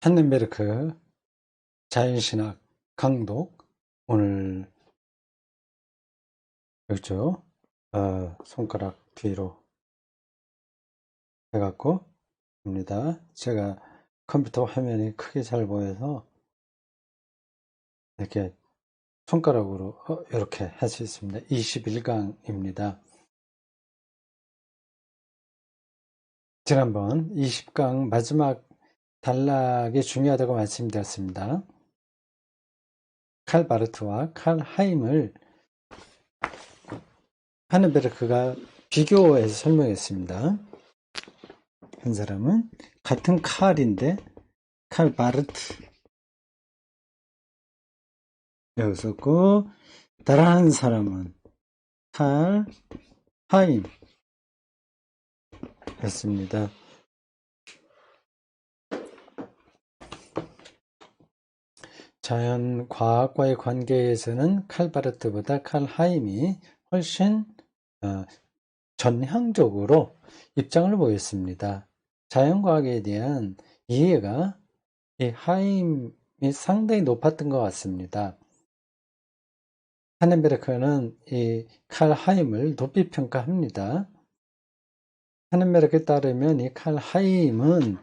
한넨베르크 자연신학 강독. 오늘 여기죠. 손가락 뒤로 해갖고 입니다. 제가 컴퓨터 화면이 크게 잘 보여서 이렇게 손가락으로 이렇게 할 수 있습니다. 21강입니다. 지난번 20강 마지막 단락이 중요하다고 말씀드렸습니다. 칼 바르트와 칼 하임을 하넨베르크가 비교해서 설명했습니다. 한 사람은 같은 칼인데 칼 바르트 여기 있었고, 다른 사람은 칼 하임 였습니다. 자연과학과의 관계에서는 칼 바르트보다 칼 하임이 훨씬 전향적으로 입장을 보였습니다. 자연과학에 대한 이해가 이 하임이 상당히 높았던 것 같습니다. 하넨베르크는 이 칼 하임을 높이 평가합니다. 하넨베르크에 따르면 이 칼 하임은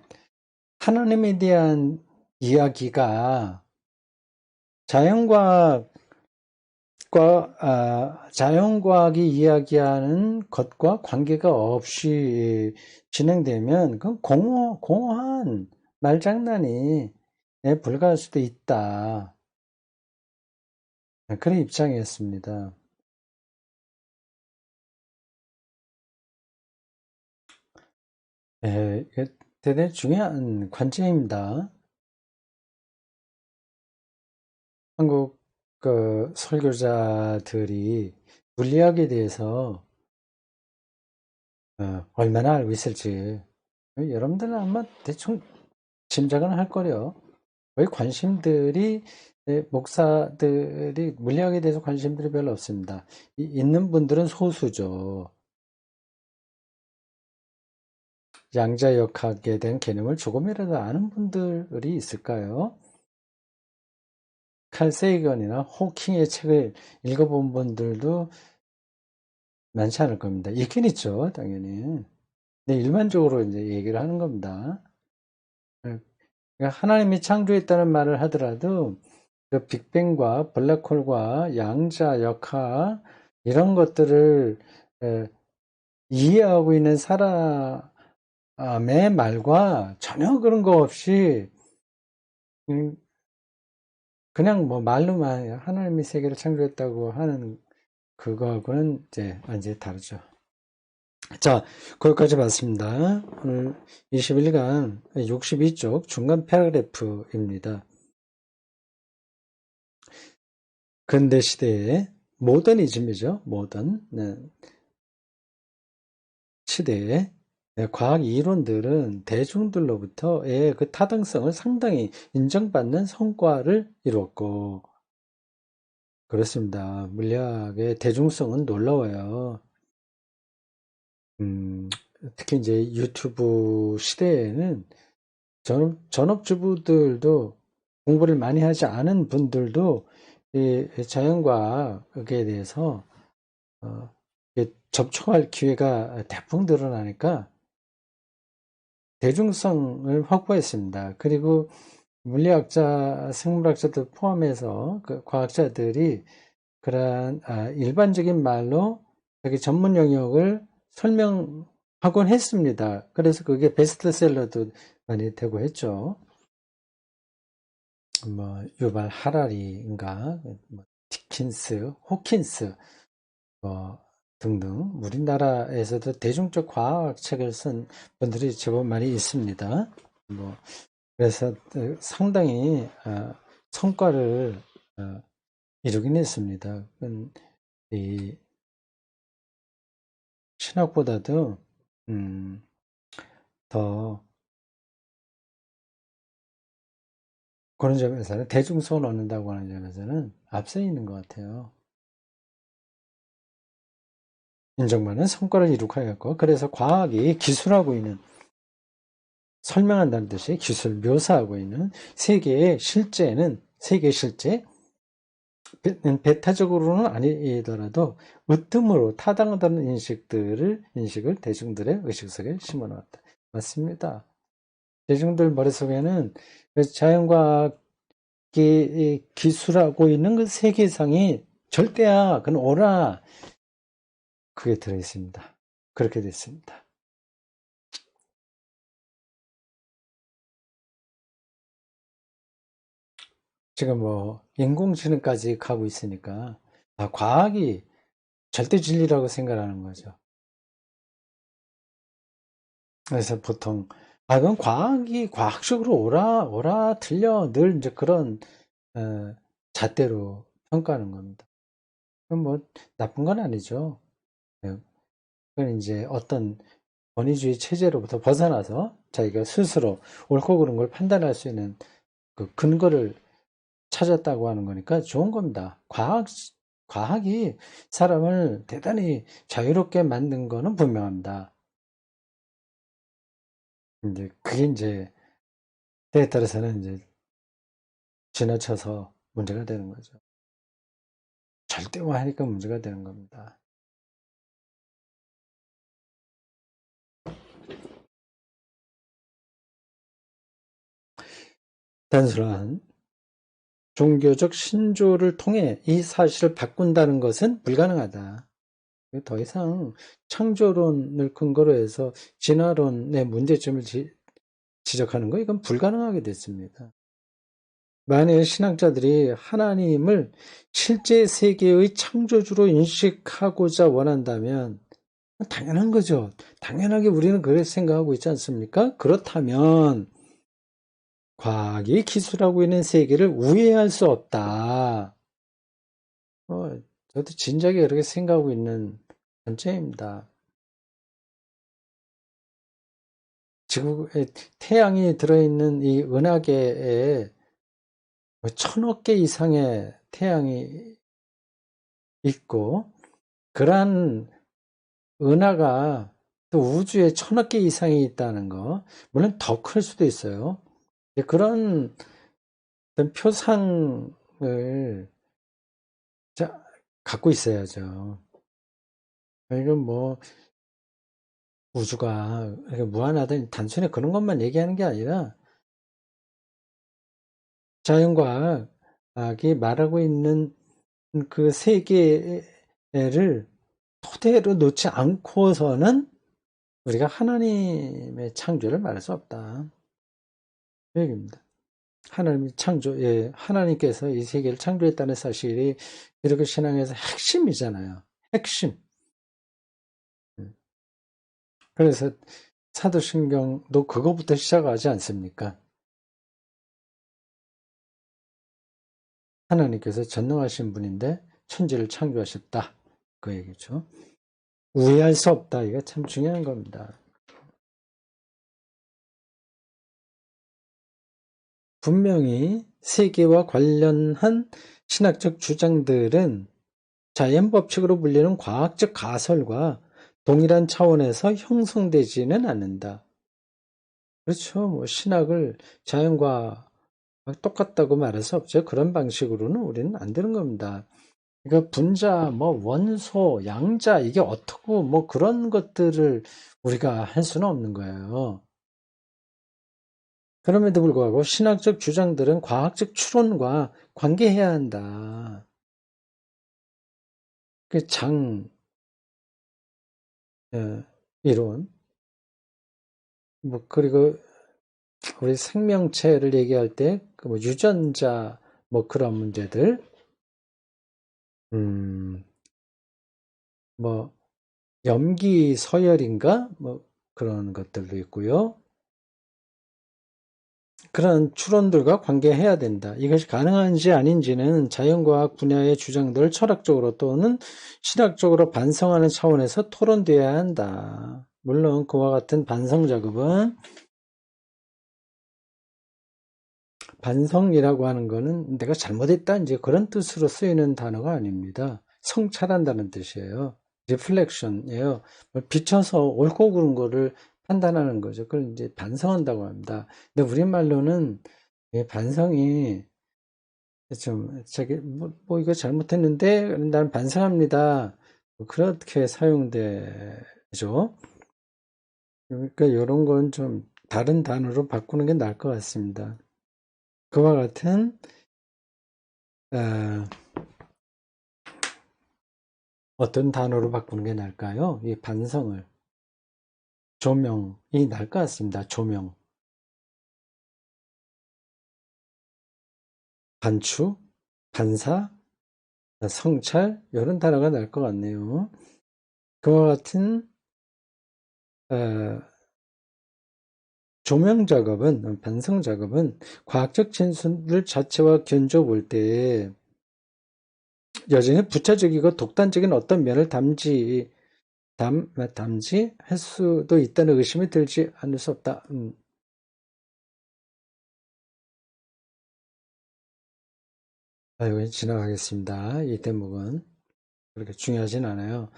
하나님에 대한 이야기가 자연과학이 이야기하는 것과 관계가 없이 진행되면 그건 공허한 말장난이 불과할 수도 있다. 그런 입장이었습니다. 대단히 중요한 관점입니다. 한국 설교자들이 물리학에 대해서 얼마나 알고 있을지 여러분들은 아마 대충 짐작은 할 거래요. 거의 관심들이 목사들이 물리학에 대해서 관심들이 별로 없습니다. 있는 분들은 소수죠. 양자역학에 대한 개념을 조금이라도 아는 분들이 있을까요? 칼 세이건이나 호킹의 책을 읽어본 분들도 많지 않을 겁니다. 있긴 있죠, 당연히. 근데 일반적으로 이제 얘기를 하는 겁니다. 그러니까 하나님이 창조했다는 말을 하더라도 그 빅뱅과 블랙홀과 양자역학 이런 것들을 이해하고 있는 사람의 말과 전혀 그런 거 없이 그냥 뭐 말로만 하나님이 세계를 창조했다고 하는 그거하고는 이제 완전히 다르죠. 자, 거기까지 봤습니다. 오늘 21강 62쪽 중간 패러그래프입니다. 근대 시대의 모더니즘이죠. 모던 시대의 과학 이론들은 대중들로부터의 그 타당성을 상당히 인정받는 성과를 이루었고, 그렇습니다. 물리학의 대중성은 놀라워요. 특히 이제 유튜브 시대에는 전업주부들도 공부를 많이 하지 않은 분들도 이 자연과학에 대해서 접촉할 기회가 대폭 늘어나니까 대중성을 확보했습니다. 그리고 물리학자, 생물학자들 포함해서 그 과학자들이 그러한 일반적인 말로 자기 전문 영역을 설명하곤 했습니다. 그래서 그게 베스트셀러도 많이 되고 했죠. 뭐 유발 하라리인가, 뭐 디킨스, 호킨스 등등 우리나라에서도 대중적 과학책을 쓴 분들이 제법 많이 있습니다. 그래서 상당히 성과를 이루긴 했습니다. 이 신학보다도 더 그런 점에서는 대중성을 얻는다고 하는 점에서는 앞서 있는 것 같아요. 인정받는 성과를 이룩하였고, 그래서 과학이 기술하고 있는 설명한다는 뜻이 기술 묘사하고 있는 세계의 실제, 배타적으로는 아니더라도 으뜸으로 타당하다는 인식을 대중들의 의식 속에 심어 놓았다. 맞습니다. 대중들 머릿속에는 자연과학이 기술하고 있는 그 세계상이 절대야, 그건 오라, 그게 들어있습니다. 그렇게 됐습니다. 지금 뭐 인공지능까지 가고 있으니까 과학이 절대 진리라고 생각하는 거죠. 그래서 보통 그건 과학이 과학적으로 오라 틀려 늘 이제 그런 잣대로 평가하는 겁니다. 그건 뭐 나쁜 건 아니죠. 그건 이제 어떤 권위주의 체제로부터 벗어나서 자기가 스스로 옳고 그른 걸 판단할 수 있는 그 근거를 찾았다고 하는 거니까 좋은 겁니다. 과학이 사람을 대단히 자유롭게 만든 거는 분명합니다. 이제 그게 이제 때에 따라서는 이제 지나쳐서 문제가 되는 거죠. 절대화하니까 문제가 되는 겁니다. 단순한 종교적 신조를 통해 이 사실을 바꾼다는 것은 불가능하다. 더 이상 창조론을 근거로 해서 진화론의 문제점을 지적하는 거 이건 불가능하게 됐습니다. 만일 신학자들이 하나님을 실제 세계의 창조주로 인식하고자 원한다면 당연한 거죠. 당연하게 우리는 그렇게 생각하고 있지 않습니까? 그렇다면 과학이 기술하고 있는 세계를 우회할 수 없다. 저도 진작에 그렇게 생각하고 있는 관점입니다. 지구에 태양이 들어있는 이 은하계에 1000억 개 이상의 태양이 있고 그러한 은하가 또 우주에 1000억 개 이상이 있다는 거, 물론 더 클 수도 있어요. 그런 표상을 갖고 있어야죠. 이건 뭐 우주가 무한하다 단순히 그런 것만 얘기하는 게 아니라 자연과학이 말하고 있는 그 세계를 토대로 놓지 않고서는 우리가 하나님의 창조를 말할 수 없다. 그 얘기입니다. 하나님의 창조, 하나님께서 이 세계를 창조했다는 사실이 이렇게 신앙에서 핵심이잖아요. 핵심. 그래서 사도신경도 그거부터 시작하지 않습니까? 하나님께서 전능하신 분인데 천지를 창조하셨다. 그 얘기죠. 우회할 수 없다. 이게 참 중요한 겁니다. 분명히 세계와 관련한 신학적 주장들은 자연법칙으로 불리는 과학적 가설과 동일한 차원에서 형성되지는 않는다. 그렇죠. 뭐 신학을 자연과 똑같다고 말할 수 없죠. 그런 방식으로는 우리는 안 되는 겁니다. 그러니까 분자, 뭐 원소, 양자 이게 어떻고 뭐 그런 것들을 우리가 할 수는 없는 거예요. 그럼에도 불구하고 신학적 주장들은 과학적 추론과 관계해야 한다. 그 이론, 뭐 그리고 우리 생명체를 얘기할 때 그 뭐 유전자 뭐 그런 문제들, 뭐 염기 서열인가 뭐 그런 것들도 있고요. 그런 추론들과 관계해야 된다. 이것이 가능한지 아닌지는 자연과학 분야의 주장들을 철학적으로 또는 신학적으로 반성하는 차원에서 토론되어야 한다. 물론 그와 같은 반성 작업은 반성이라고 하는 거는 내가 잘못했다 이제 그런 뜻으로 쓰이는 단어가 아닙니다. 성찰한다는 뜻이에요. 리플렉션이에요. 비춰서 옳고 그른 거를 판단하는 거죠. 그걸 이제 반성한다고 합니다. 근데 우리말로는 반성이 좀 자기 뭐 이거 잘못했는데 난 반성합니다. 그렇게 사용되죠. 그러니까 이런 건 좀 다른 단어로 바꾸는 게 나을 것 같습니다. 그와 같은 어떤 단어로 바꾸는 게 나을까요? 이 반성을 조명이 나을 것 같습니다. 조명, 반추, 반사, 성찰 이런 단어가 나을 것 같네요. 그와 같은 조명 작업은 반성 작업은 과학적 진술 자체와 견줘 볼 때 여전히 부차적이고 독단적인 어떤 면을 담지할 수도 있다는 의심이 들지 않을 수 없다. 여기 지나가겠습니다. 이 대목은 그렇게 중요하진 않아요.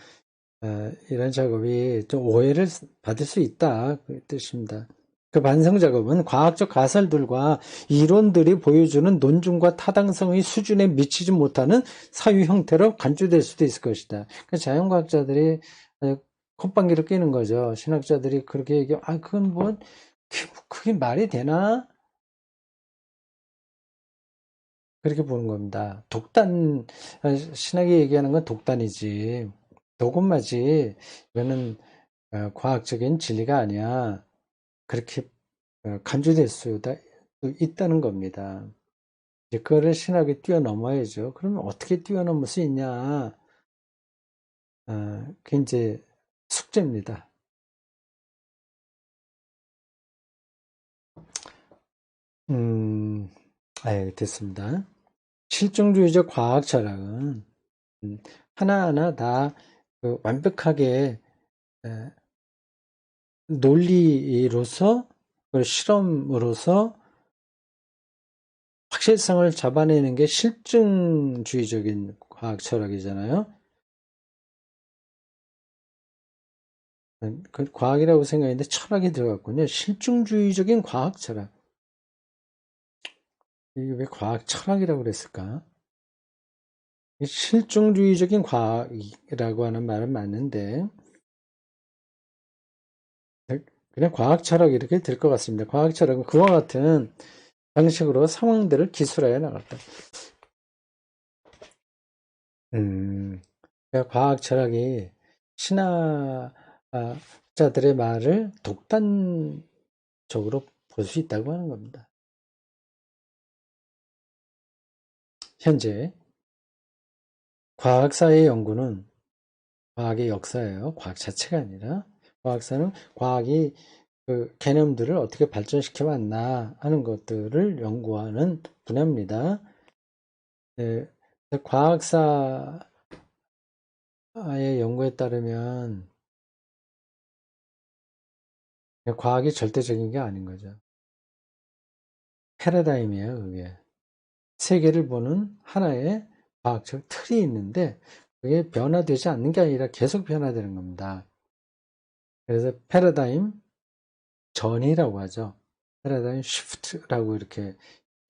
이런 작업이 좀 오해를 받을 수 있다. 그 뜻입니다. 그 반성 작업은 과학적 가설들과 이론들이 보여주는 논증과 타당성의 수준에 미치지 못하는 사유 형태로 간주될 수도 있을 것이다. 그러니까 자연과학자들이 콧방귀를 뀌는 거죠. 신학자들이 그렇게 얘기하면 그건 뭐 그게 말이 되나? 그렇게 보는 겁니다. 신학이 얘기하는 건 독단이지, 도금마지, 이거는 과학적인 진리가 아니야. 그렇게 간주될 수도 있다는 겁니다. 이제 그거를 신학이 뛰어넘어야죠. 그러면 어떻게 뛰어넘을 수 있냐? 그게 이제 숙제입니다. 됐습니다. 실증주의적 과학 철학은 하나하나 다 완벽하게 논리로서 실험으로서 확실성을 잡아내는 게 실증주의적인 과학 철학이잖아요. 그 과학이라고 생각했는데 철학이 들어갔군요. 실증주의적인 과학 철학. 이게 왜 과학 철학이라고 그랬을까? 실증주의적인 과학이라고 하는 말은 맞는데 그냥 과학 철학 이렇게 될 것 같습니다. 과학 철학은 그와 같은 방식으로 상황들을 기술하여 나갔다. 그러니까 과학 철학이 신학자들의 말을 독단적으로 볼 수 있다고 하는 겁니다. 현재 과학사의 연구는 과학의 역사예요. 과학 자체가 아니라 과학사는 과학이 그 개념들을 어떻게 발전시켜 왔나 하는 것들을 연구하는 분야입니다. 네, 과학사의 연구에 따르면 과학이 절대적인 게 아닌 거죠. 패러다임이에요, 그게. 세계를 보는 하나의 과학적 틀이 있는데 그게 변화되지 않는 게 아니라 계속 변화되는 겁니다. 그래서 패러다임 전이라고 하죠. 패러다임 시프트라고 이렇게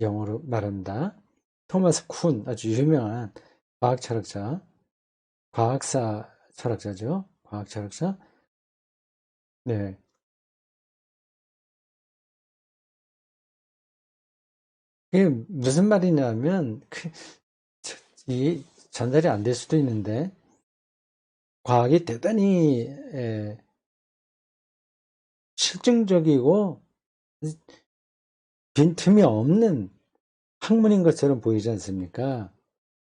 영어로 말합니다. 토마스 쿤, 아주 유명한 과학 철학자, 과학사 철학자죠. 과학 철학자. 네. 이게 무슨 말이냐면 이 전달이 안 될 수도 있는데 과학이 대단히 실증적이고 빈틈이 없는 학문인 것처럼 보이지 않습니까?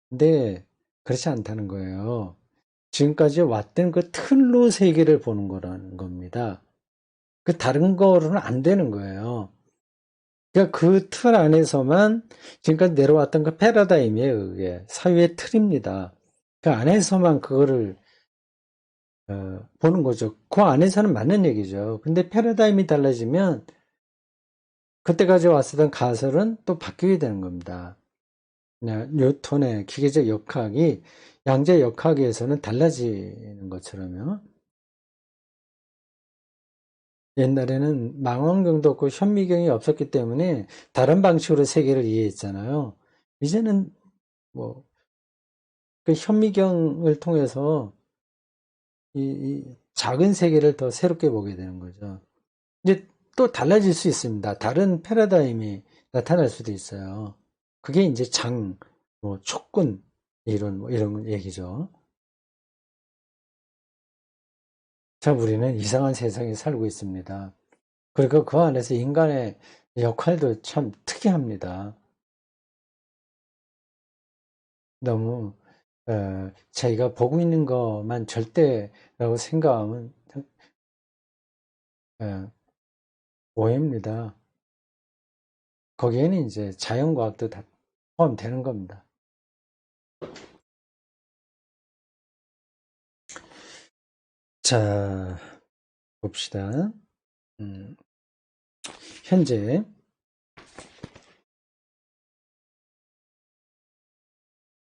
근데 그렇지 않다는 거예요. 지금까지 왔던 그 틀로 세계를 보는 거라는 겁니다. 그 다른 거로는 안 되는 거예요. 그러니까 그 틀 안에서만 지금까지 내려왔던 그 패러다임이에요. 그게 사유의 틀입니다. 그 안에서만 그거를 보는 거죠. 그 안에서는 맞는 얘기죠. 근데 패러다임이 달라지면 그때까지 왔었던 가설은 또 바뀌게 되는 겁니다. 뉴턴의 기계적 역학이 양자 역학에서는 달라지는 것처럼요. 옛날에는 망원경도 없고 현미경이 없었기 때문에 다른 방식으로 세계를 이해했잖아요. 이제는 뭐 그 현미경을 통해서 이 작은 세계를 더 새롭게 보게 되는 거죠. 이제 또 달라질 수 있습니다. 다른 패러다임이 나타날 수도 있어요. 그게 이제 뭐 촉군 이런 얘기죠. 자, 우리는 이상한 세상에 살고 있습니다. 그리고 그 안에서 인간의 역할도 참 특이합니다. 너무 자기가 보고 있는 것만 절대라고 생각하면 에, 오해입니다. 거기에는 이제 자연과학도 다 포함되는 겁니다. 자, 봅시다. 음, 현재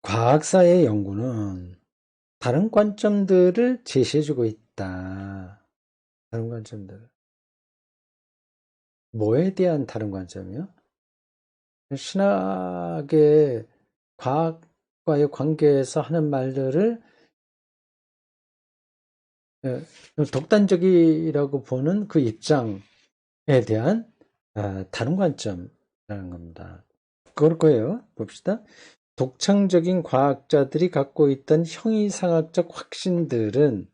과학사의 연구는 다른 관점들을 제시해주고 있다. 다른 관점들. 뭐에 대한 다른 관점이요? 신학의 과학과의 관계에서 하는 말들을 독단적이라고 보는 그 입장에 대한 다른 관점이라는 겁니다. 그럴 거예요. 봅시다. 독창적인 과학자들이 갖고 있던 형이상학적 확신들은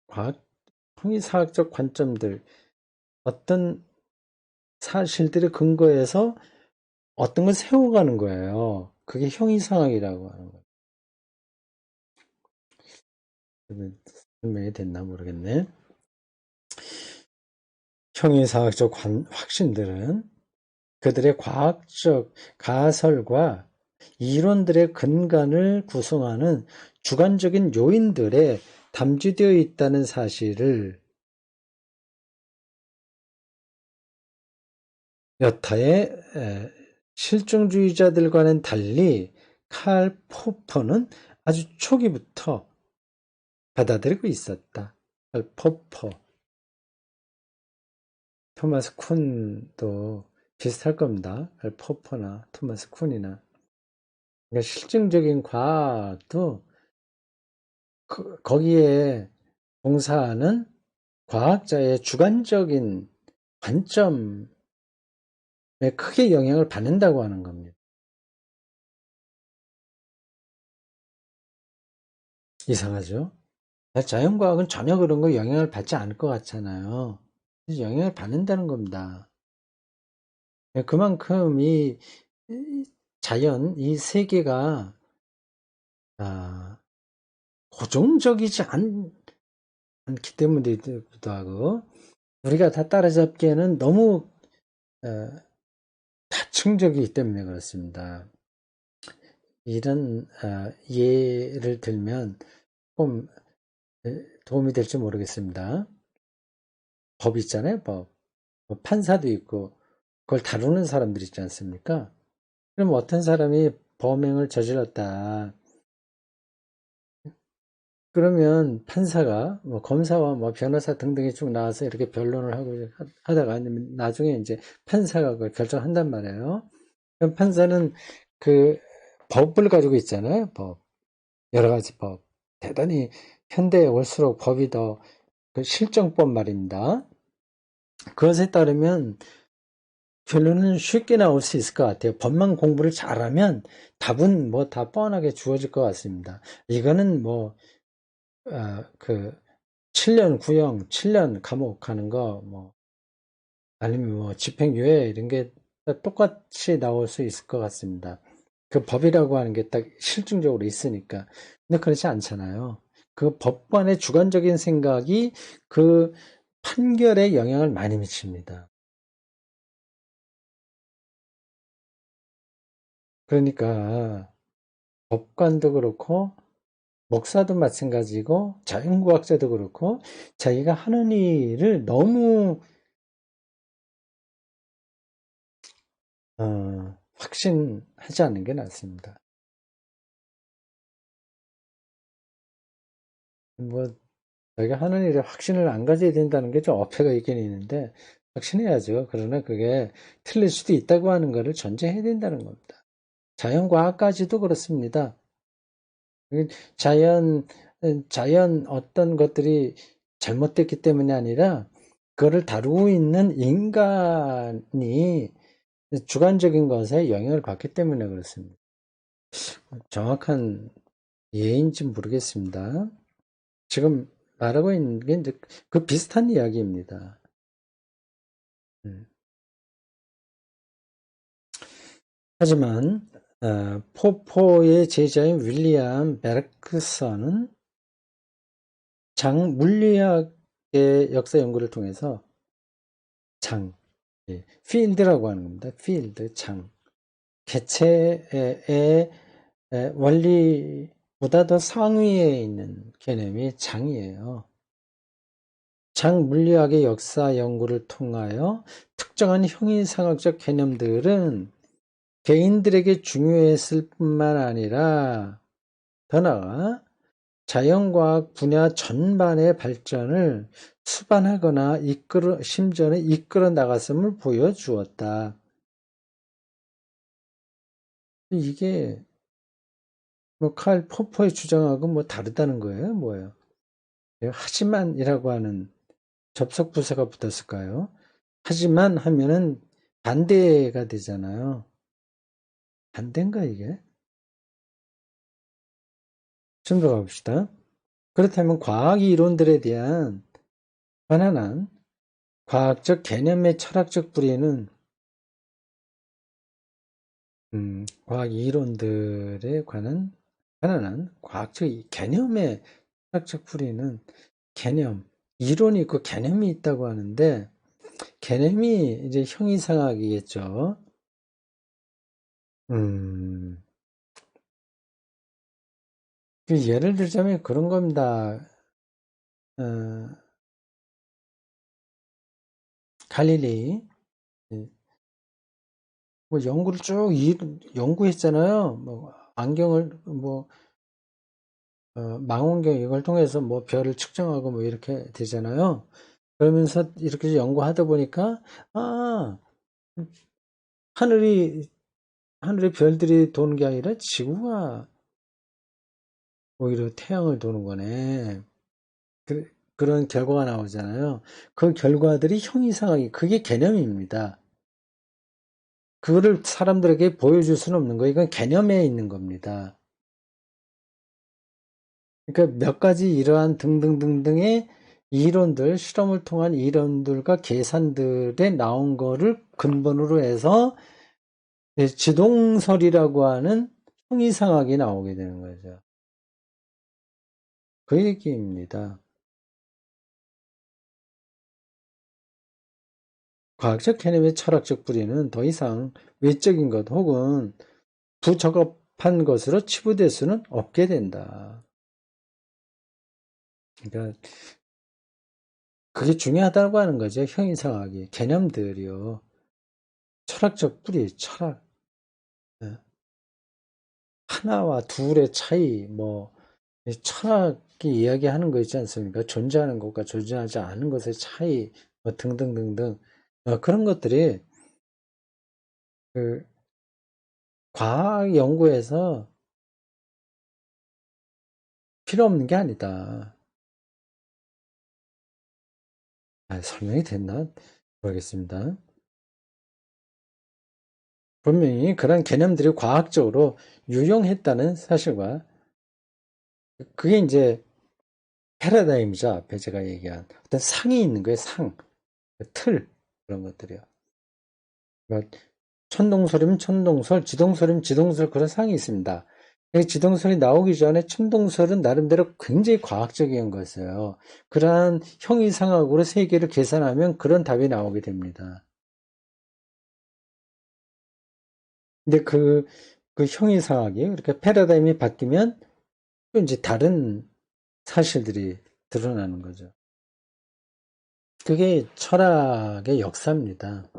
과학, 형이상학적 관점들, 어떤 사실들을 근거해서 어떤 걸 세워가는 거예요. 그게 형이상학이라고 하는 거예요. 설명이 됐나 모르겠네. 형이상학적 확신들은 그들의 과학적 가설과 이론들의 근간을 구성하는 주관적인 요인들에 담주되어 있다는 사실을 여타의 실증주의자들과는 달리 칼 포퍼는 아주 초기부터 받아들이고 있었다. 칼 포퍼, 토마스 쿤도 비슷할 겁니다. 칼 포퍼나 토마스 쿤이나. 그러니까 실증적인 과학도 거기에 봉사하는 과학자의 주관적인 관점에 크게 영향을 받는다고 하는 겁니다. 이상하죠? 자연과학은 전혀 그런 거 영향을 받지 않을 것 같잖아요. 영향을 받는다는 겁니다. 그만큼 이 자연, 이 세계가 고정적이지 않기 때문이기도 하고 우리가 다 따라잡기에는 너무 다층적이기 때문에 그렇습니다. 이런 예를 들면 좀 도움이 될지 모르겠습니다. 법 있잖아요, 법. 판사도 있고 그걸 다루는 사람들 있지 않습니까? 그럼 어떤 사람이 범행을 저질렀다. 그러면 판사가 뭐 검사와 뭐 변호사 등등이 쭉 나와서 이렇게 변론을 하고 하다가 나중에 이제 판사가 그걸 결정한단 말이에요. 그럼 판사는 그 법을 가지고 있잖아요. 법. 여러 가지 법. 대단히 현대에 올수록 법이 더 그 실정법 말입니다. 그것에 따르면 결론은 쉽게 나올 수 있을 것 같아요. 법만 공부를 잘하면 답은 뭐 다 뻔하게 주어질 것 같습니다. 이거는 뭐, 그, 7년 구형, 7년 감옥 가는 거, 뭐, 아니면 뭐, 집행유예, 이런 게 똑같이 나올 수 있을 것 같습니다. 그 법이라고 하는 게 딱 실증적으로 있으니까. 근데 그렇지 않잖아요. 그 법관의 주관적인 생각이 그 판결에 영향을 많이 미칩니다. 그러니까 법관도 그렇고 목사도 마찬가지고 자연과학자도 그렇고 자기가 하는 일을 너무 확신하지 않는 게 낫습니다. 뭐 저희가 하는 일에 확신을 안 가져야 된다는 게 좀 어폐가 있긴 있는데, 확신해야죠. 그러나 그게 틀릴 수도 있다고 하는 것을 전제해야 된다는 겁니다. 자연과학까지도 그렇습니다. 자연, 자연 어떤 것들이 잘못됐기 때문이 아니라, 그거를 다루고 있는 인간이 주관적인 것에 영향을 받기 때문에 그렇습니다. 정확한 예인지 모르겠습니다. 지금 말하고 있는 게 이제 그 비슷한 이야기입니다. 하지만 포포의 제자인 윌리엄 베르크선은 장 물리학의 역사 연구를 통해서 장, 필드라고 하는 겁니다. 필드, 장. 개체의 원리보다 더 상위에 있는 개념이 장이에요. 장 물리학의 역사 연구를 통하여 특정한 형이상학적 개념들은 개인들에게 중요했을 뿐만 아니라 더 나아가 자연과학 분야 전반의 발전을 수반하거나 심지어는 이끌어 나갔음을 보여주었다. 이게 뭐 칼 포퍼의 주장하고 뭐 다르다는 거예요? 뭐예요? 하지만이라고 하는 접속 부사가 붙었을까요? 하지만 하면은 반대가 되잖아요. 반대인가 이게? 좀 더 가봅시다. 그렇다면 과학 이론들에 대한 편안한 과학적 개념의 철학적 뿌리는 과학 이론들에 관한 편안한 과학적 개념의 철학적 뿌리는 개념, 이론이 있고 개념이 있다고 하는데 개념이 이제 형이상학이겠죠. 그 예를 들자면 그런 겁니다. 어, 갈릴리 뭐 연구를 쭉 연구했잖아요. 뭐 안경을 뭐 망원경 이걸 통해서 뭐 별을 측정하고 뭐 이렇게 되잖아요. 그러면서 이렇게 연구하다 보니까 아 하늘에 별들이 도는 게 아니라 지구가 오히려 태양을 도는 거네. 그런 결과가 나오잖아요. 그 결과들이 형이상하게 그게 개념입니다. 그거를 사람들에게 보여줄 수는 없는 거예요. 이건 개념에 있는 겁니다. 그러니까 몇 가지 이러한 등등등등의 이론들, 실험을 통한 이론들과 계산들에 나온 거를 근본으로 해서 지동설이라고 하는 형이상학이 나오게 되는 거죠. 그 얘기입니다. 과학적 개념의 철학적 뿌리는 더 이상 외적인 것 혹은 부적합한 것으로 치부될 수는 없게 된다. 그러니까 그게 중요하다고 하는 거죠. 형이상학이. 개념들이요. 철학적 뿌리, 철학. 예. 하나와 둘의 차이, 뭐, 철학이 이야기하는 거 있지 않습니까? 존재하는 것과 존재하지 않은 것의 차이, 뭐 등등등등. 그런 것들이 그 과학 연구에서 필요 없는 게 아니다. 설명이 됐나? 모르겠습니다. 분명히 그런 개념들이 과학적으로 유용했다는 사실과 그게 이제 패러다임이죠. 앞에 제가 얘기한 어떤 상이 있는 거예요. 상, 틀 그런 것들이요. 그러니까 천동설이면 천동설, 지동설이면 지동설 그런 상이 있습니다. 지동설이 나오기 전에 천동설은 나름대로 굉장히 과학적인 거였어요. 그러한 형이상학으로 세계를 계산하면 그런 답이 나오게 됩니다. 근데 그 형이상학이 이렇게 패러다임이 바뀌면 또 이제 다른 사실들이 드러나는 거죠. 그게 철학의 역사입니다.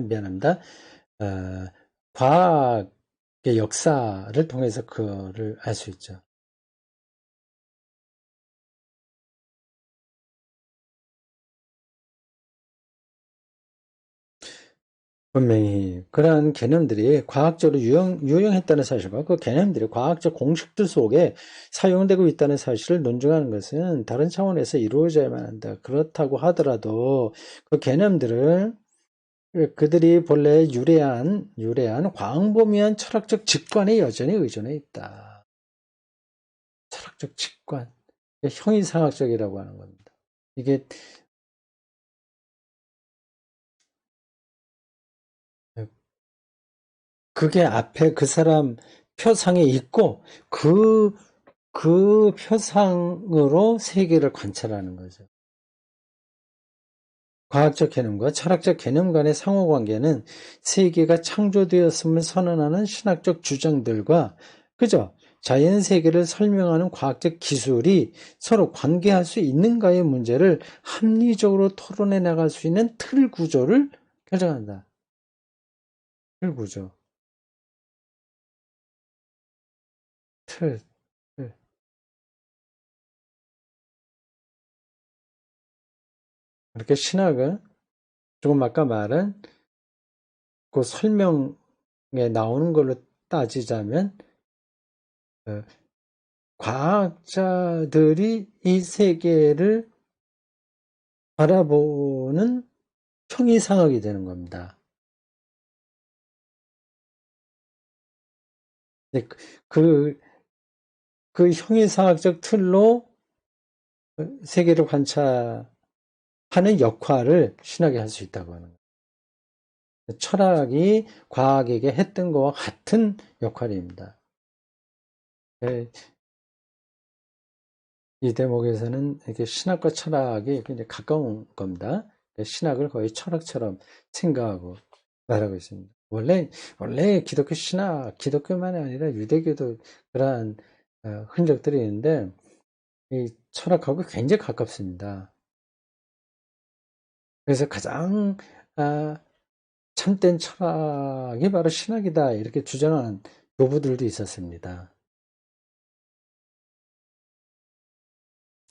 미안합니다. 어, 과학의 역사를 통해서 그거를 알 수 있죠. 분명히 그러한 개념들이 과학적으로 유용했다는 사실과 그 개념들이 과학적 공식들 속에 사용되고 있다는 사실을 논증하는 것은 다른 차원에서 이루어져야만 한다. 그렇다고 하더라도 그 개념들을 그들이 본래 유래한 광범위한 철학적 직관에 여전히 의존해 있다. 철학적 직관, 형이상학적이라고 하는 겁니다. 이게 그게 앞에 그 사람 표상에 있고 그 표상으로 세계를 관찰하는 거죠. 과학적 개념과 철학적 개념 간의 상호관계는 세계가 창조되었음을 선언하는 신학적 주장들과 그저 자연세계를 설명하는 과학적 기술이 서로 관계할 수 있는가의 문제를 합리적으로 토론해 나갈 수 있는 틀 구조를 결정한다. 틀 구조. 틀. 틀. 이렇게 신학은 조금 아까 말한 그 설명에 나오는 걸로 따지자면 과학자들이 이 세계를 바라보는 형이상학이 되는 겁니다. 그, 그 형이상학적 틀로 세계를 관찰하는 역할을 신학이 할 수 있다고 하는 거예요. 철학이 과학에게 했던 것과 같은 역할입니다. 이 대목에서는 이렇게 신학과 철학이 굉장히 가까운 겁니다. 신학을 거의 철학처럼 생각하고 말하고 있습니다. 원래 기독교 신학, 기독교만이 아니라 유대교도 그러한 흔적들이 있는데, 이 철학하고 굉장히 가깝습니다. 그래서 가장 참된 철학이 바로 신학이다 이렇게 주장하는 교부들도 있었습니다.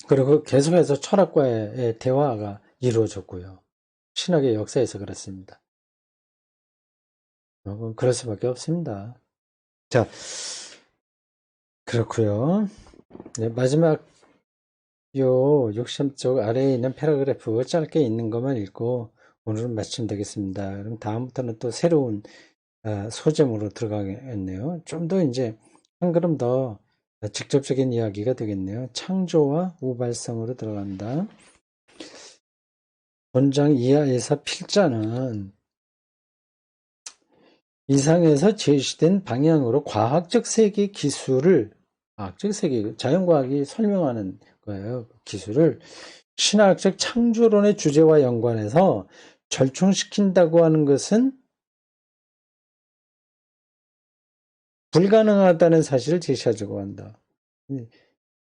그리고 계속해서 철학과의 대화가 이루어졌고요. 신학의 역사에서 그렇습니다. 그럴 수밖에 없습니다. 자, 그렇고요. 네, 마지막 요 63쪽 아래에 있는 패러그래프 짧게 있는 것만 읽고 오늘은 마치면 되겠습니다. 그럼 다음부터는 또 새로운 소점으로 들어가겠네요. 좀 더 이제 한 걸음 더 직접적인 이야기가 되겠네요. 창조와 우발성으로 들어간다. 본장 이하에서 필자는 이상에서 제시된 방향으로 과학적 세계 기술을 과학적 세계, 자연과학이 설명하는 거예요. 기술을 신화학적 창조론의 주제와 연관해서 절충시킨다고 하는 것은 불가능하다는 사실을 제시하려고 한다.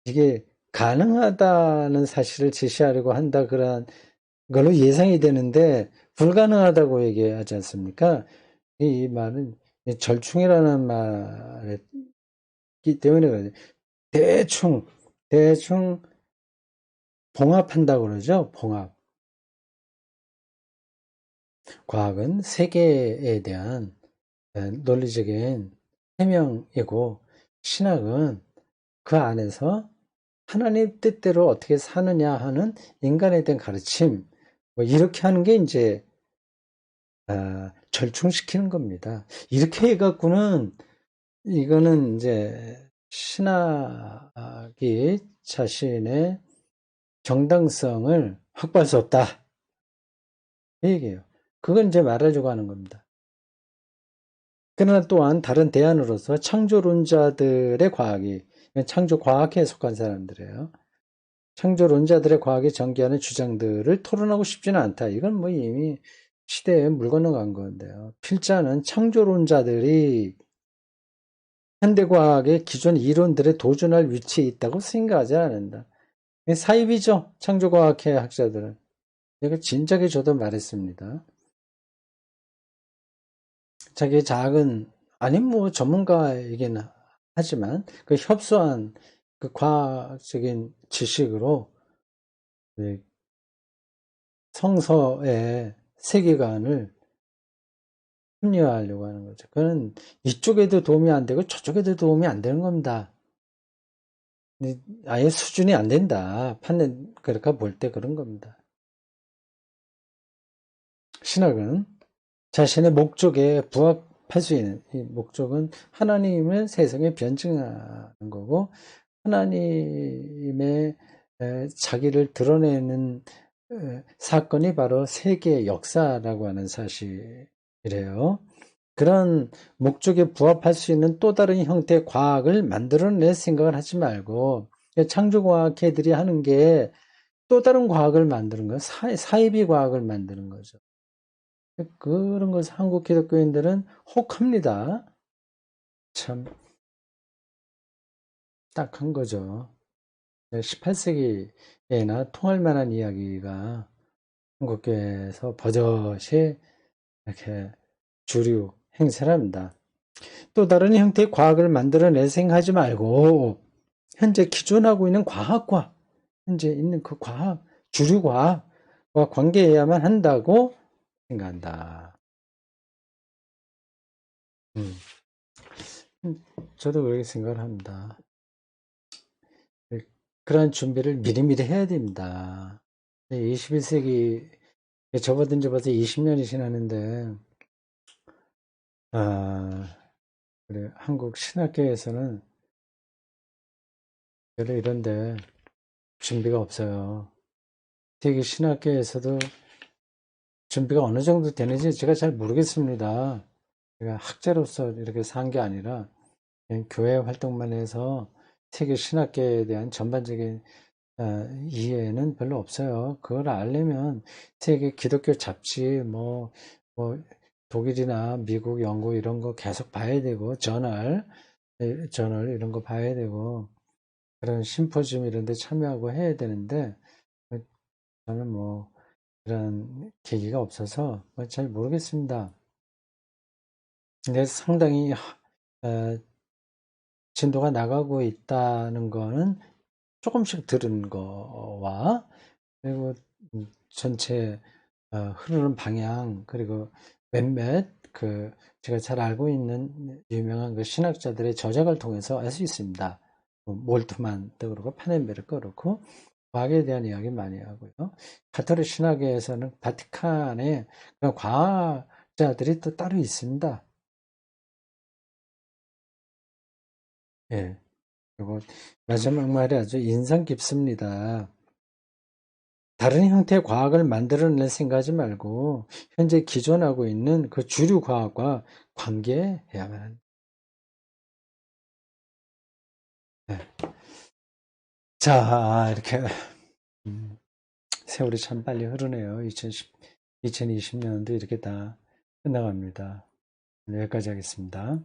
이게 가능하다는 사실을 제시하려고 한다 그런 걸로 예상이 되는데 불가능하다고 얘기하지 않습니까? 이 말은 절충이라는 말이기 때문에 대충 봉합한다고 그러죠. 봉합. 과학은 세계에 대한 논리적인 해명이고 신학은 그 안에서 하나님 뜻대로 어떻게 사느냐 하는 인간에 대한 가르침 뭐 이렇게 하는 게 이제 절충시키는 겁니다. 이렇게 해갖고는 이거는 이제 신학이 자신의 정당성을 확보할 수 없다. 이 얘기예요. 그건 이제 말하려고 하는 겁니다. 그러나 또한 다른 대안으로서 창조론자들의 과학이 창조과학에 속한 사람들이에요. 창조론자들의 과학이 전개하는 주장들을 토론하고 싶지는 않다. 이건 뭐 이미 시대에 물 건너간 건데요. 필자는 창조론자들이 현대과학의 기존 이론들에 도전할 위치에 있다고 생각하지 않는다. 사입이죠. 창조과학회 학자들은. 제가 진작에 저도 말했습니다. 자기 작은 아니 뭐 전문가이긴 하지만 그 협소한 그 과학적인 지식으로 성서의 세계관을 합리화하려고 하는 거죠. 그건 이쪽에도 도움이 안 되고 저쪽에도 도움이 안 되는 겁니다. 아예 수준이 안 된다. 그렇게 볼 때 그런 겁니다. 신학은 자신의 목적에 부합할 수 있는, 이 목적은 하나님을 세상에 변증하는 거고, 하나님의 자기를 드러내는 사건이 바로 세계의 역사라고 하는 사실이래요. 그런 목적에 부합할 수 있는 또 다른 형태의 과학을 만들어낼 생각을 하지 말고, 창조과학회들이 하는 게 또 다른 과학을 만드는 거예요. 사이비 과학을 만드는 거죠. 그런 것을 한국 기독교인들은 혹합니다. 참 딱한 거죠. 18세기에나 통할 만한 이야기가 한국교회에서 버젓이 이렇게 주류 행세랍니다. 또 다른 형태의 과학을 만들어낼 생각하지 말고 현재 기존하고 있는 과학과 현재 있는 그 과학, 주류 과학과 관계해야만 한다고 생각한다. 저도 그렇게 생각을 합니다. 그러한 준비를 미리미리 해야 됩니다. 21세기 접어든 지 벌써 20년이 지났는데 그래 한국 신학계에서는 별로 이런데 준비가 없어요. 세계 신학계에서도 준비가 어느 정도 되는지 제가 잘 모르겠습니다. 제가 학자로서 이렇게 산 게 아니라 그냥 교회 활동만 해서 세계 신학계에 대한 전반적인 이해는 별로 없어요. 그걸 알려면 세계 기독교 잡지, 뭐, 독일이나 미국, 영국 이런 거 계속 봐야 되고, 저널 이런 거 봐야 되고, 그런 심포지움 이런 데 참여하고 해야 되는데, 저는 뭐, 그런 계기가 없어서 잘 모르겠습니다. 근데 상당히, 진도가 나가고 있다는 거는 조금씩 들은 거와, 그리고 전체 흐르는 방향, 그리고 몇몇 제가 잘 알고 있는 유명한 그 신학자들의 저작을 통해서 알 수 있습니다. 몰트만도 그렇고 파넨베르도 그렇고 과학에 대한 이야기 많이 하고요. 가톨릭 신학에서는 바티칸에 그런 과학자들이 또 따로 있습니다. 예. 그리고 마지막 말이 아주 인상 깊습니다. 다른 형태의 과학을 만들어낼 생각하지 말고 현재 기존하고 있는 그 주류 과학과 관계해야만 한다. 네. 자, 이렇게 세월이 참 빨리 흐르네요. 2020년도 이렇게 다 끝나갑니다. 여기까지 하겠습니다.